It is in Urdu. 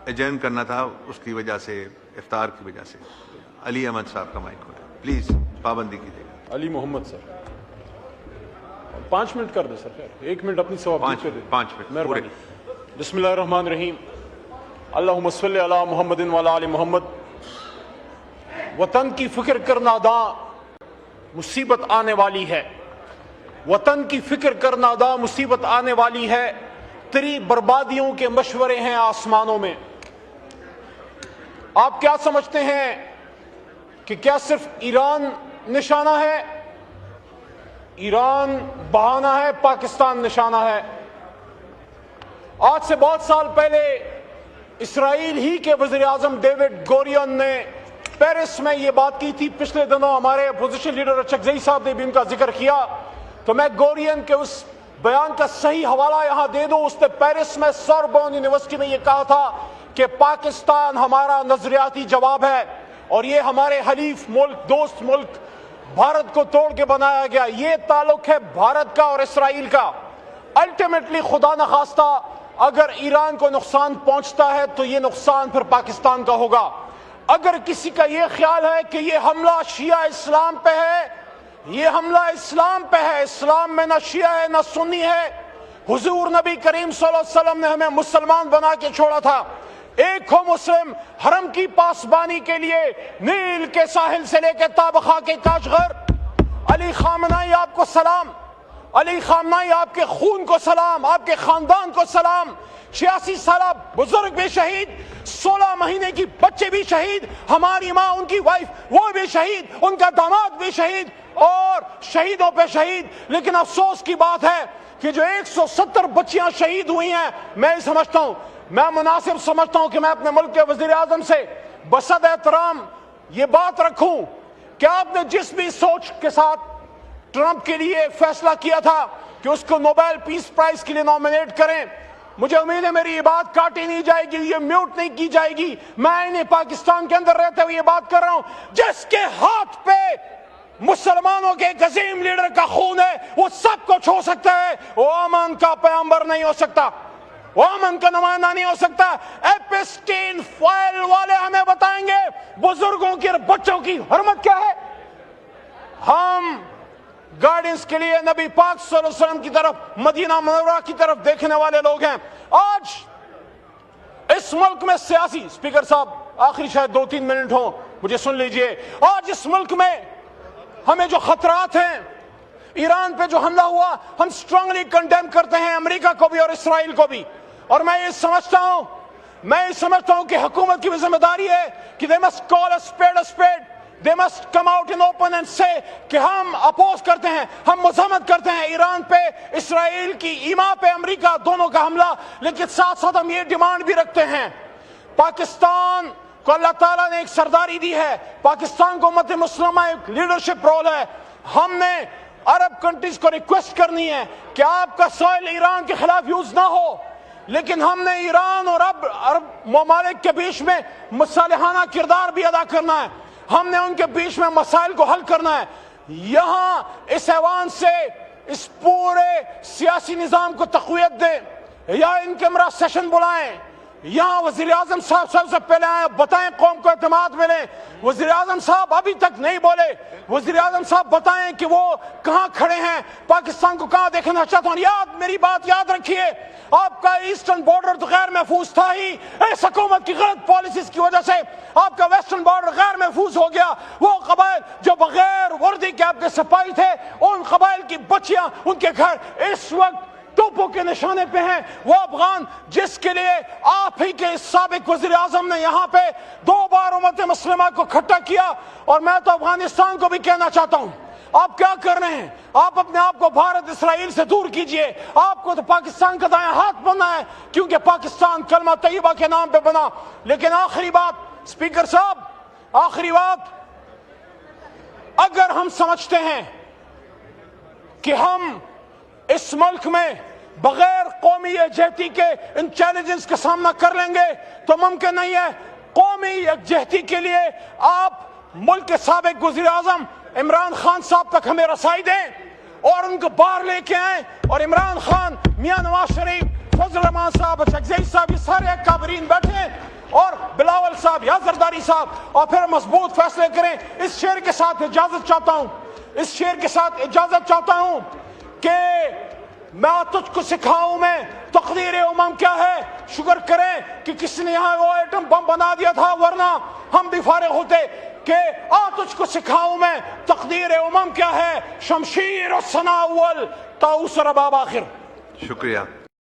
ایجرن کرنا تھا اس کی وجہ سے، افطار کی وجہ سے۔ علی احمد صاحب کا مائک کھولیں پلیز، پابندی کیجیے گا۔ علی محمد سر 5 منٹ کر دیں سر، خیر 1 منٹ اپنی سواب پہ دیں۔ 5 منٹ مہربانی۔ بسم اللہ الرحمن الرحیم۔ اللہم صلی علی محمد وعلی آل محمد۔ وطن کی فکر کرنا دا مصیبت آنے والی ہے، وطن کی فکر کرنا دا مصیبت آنے والی ہے، تیری بربادیوں کے مشورے ہیں آسمانوں میں۔ آپ کیا سمجھتے ہیں کہ کیا صرف ایران نشانہ ہے؟ ایران بہانہ ہے، پاکستان نشانہ ہے۔ آج سے بہت سال پہلے اسرائیل ہی کے وزیر اعظم ڈیوڈ گورین نے پیرس میں یہ بات کی تھی۔ پچھلے دنوں ہمارے اپوزیشن لیڈر چکزئی صاحب نے بھی ان کا ذکر کیا، تو میں گورین کے اس بیان کا صحیح حوالہ یہاں دے دوں۔ اس نے پیرس میں سوربون یونیورسٹی میں یہ کہا تھا کہ پاکستان ہمارا نظریاتی جواب ہے اور یہ ہمارے حلیف ملک، دوست ملک بھارت کو توڑ کے بنایا گیا۔ یہ تعلق ہے بھارت کا اور اسرائیل کا۔ الٹیمیٹلی خدا نخواستہ اگر ایران کو نقصان پہنچتا ہے تو یہ نقصان پھر پاکستان کا ہوگا۔ اگر کسی کا یہ خیال ہے کہ یہ حملہ شیعہ اسلام پہ ہے، یہ حملہ اسلام پہ ہے، اسلام میں نہ شیعہ ہے نہ سنی ہے۔ حضور نبی کریم صلی اللہ علیہ وسلم نے ہمیں مسلمان بنا کے چھوڑا تھا۔ ایک ہو مسلم، حرم کی پاسبانی کے لیے نیل کے ساحل سے لے کے تابخا کے کاشغر۔ علی خامنائی آپ کو سلام، علی خامنائی آپ کے خون کو سلام، آپ کے خاندان کو سلام۔ 86 سالہ بزرگ بھی شہید، 16 مہینے کی بچے بھی شہید، ہماری ماں، ان کی وائف وہ بھی شہید، ان کا داماد بھی شہید، اور شہیدوں پہ شہید۔ لیکن افسوس کی بات ہے کہ جو 170 بچیاں شہید ہوئی ہیں، میں سمجھتا ہوں، میں مناسب سمجھتا ہوں کہ میں اپنے ملک کے وزیر اعظم سے بصد احترام یہ بات رکھوں کہ آپ نے جس بھی سوچ کے ساتھ ٹرمپ کے لیے فیصلہ کیا تھا کہ اس کو نوبیل پیس پرائز کے لیے نامینیٹ کریں، مجھے امید ہے میری یہ بات کاٹی نہیں جائے گی، یہ میوٹ نہیں کی جائے گی۔ میں انہیں پاکستان کے اندر رہتے ہوئے یہ بات کر رہا ہوں، جس کے ہاتھ پہ مسلمانوں کے ایک عظیم لیڈر کا خون ہے وہ سب کو چھو سکتا ہے، وہ امن کا پیغمبر نہیں ہو سکتا، وہ امن کا نمائندہ نہیں ہو سکتا۔ ایپسٹین فائل والے ہمیں بتائیں گے بزرگوں کی اور بچوں کی حرمت کیا ہے۔ ہم گائیڈنس کے لیے نبی پاک صلی اللہ علیہ وسلم کی طرف، مدینہ منورہ کی طرف دیکھنے والے لوگ ہیں۔ آج اس ملک میں سیاسی، اسپیکر صاحب آخری شاید 2-3 منٹ ہوں، مجھے سن لیجئے۔ آج اس ملک میں ہمیں جو خطرات ہیں، ایران پہ جو حملہ ہوا، ہم سٹرونگلی کنڈیم کرتے ہیں، امریکہ کو بھی اور اسرائیل کو بھی۔ اور میں یہ سمجھتا ہوں کہ حکومت کی بھی ذمہ داری ہے کہ they must call a spade a spade. They must come out in open and say کہ ہم اپوز کرتے ہیں، ہم مذمت کرتے ہیں ایران پہ، اسرائیل کی ایما پہ، امریکہ دونوں کا حملہ، لیکن ساتھ ساتھ ہم یہ ڈیمانڈ بھی رکھتے ہیں، پاکستان کو اللہ تعالیٰ نے ایک سرداری دی ہے، پاکستان کو امت مسلمہ ایک لیڈرشپ رول ہے۔ ہم نے عرب کنٹریز کو ریکویسٹ کرنی ہے کہ آپ کا سوئل ایران کے خلاف یوز نہ ہو، لیکن ہم نے ایران اور عرب ممالک کے بیچ میں مصالحانہ کردار بھی ادا کرنا ہے، ہم نے ان کے بیچ میں مسائل کو حل کرنا ہے۔ یہاں اس ایوان سے اس پورے سیاسی نظام کو تقویت دیں، یا ان کیمرہ سیشن بلائیں، یہاں وزیر اعظم صاحب سب سے پہلے آئیں، بتائیں قوم کو اعتماد ملے۔ وزیر اعظم صاحب ابھی تک نہیں بولے، وزیر اعظم صاحب بتائیں کہ وہ کہاں کھڑے ہیں، پاکستان کو کہاں دیکھنا چاہتا ہوں۔ میری بات یاد رکھیے، آپ کا ایسٹرن بارڈر تو غیر محفوظ تھا ہی، اس حکومت کی غلط پالیسیز کی وجہ سے آپ کا ویسٹرن بارڈر غیر محفوظ ہو گیا۔ وہ قبائل جو بغیر وردی کے آپ کے سپاہی تھے، ان قبائل کی بچیاں، ان کے گھر اس وقت توپوں کے نشانے پہ ہیں۔ وہ افغان جس کے لیے آپ ہی کے سابق وزیر اعظم نے یہاں پہ 2 بار امت مسلمہ کو کھٹا کیا، اور میں تو افغانستان کو بھی کہنا چاہتا ہوں، آپ کیا کر رہے ہیں؟ آپ اپنے آپ کو بھارت اسرائیل سے دور کیجئے، آپ کو تو پاکستان کا دائیں ہاتھ بننا ہے، کیونکہ پاکستان کلمہ طیبہ کے نام پہ بنا۔ لیکن آخری بات، اسپیکر صاحب، آخری بات، اگر ہم سمجھتے ہیں کہ ہم اس ملک میں بغیر قومی یکجہتی کے ان چیلنجز کا سامنا کر لیں گے تو ممکن نہیں ہے۔ قومی یکجہتی کے لیے آپ ملک کے سابق وزیر اعظم عمران خان صاحب تک ہمیں رسائی دیں اور ان کو باہر لے کے آئیں، اور عمران خان، میاں نواز شریف، فضل الرحمان صاحب، چکزئی صاحب، یہ سارے اکابرین بیٹھے ہیں، صاحب یا زرداری صاحب اور پھر مضبوط فیصلے کریں. اس شعر کے ساتھ اجازت چاہتا ہوں کہ میں تجھ کو سکھاؤں میں تقدیر امم کیا ہے. شکر کریں کہ کسی نے یہاں وہ ایٹم بم بنا دیا تھا, ورنہ ہم بھی فارغ ہوتے. کہ تجھ کو سکھاؤں میں تقدیر امم کیا ہے. شمشیر و ثنا اول طاؤس رباب آخر. شکریہ.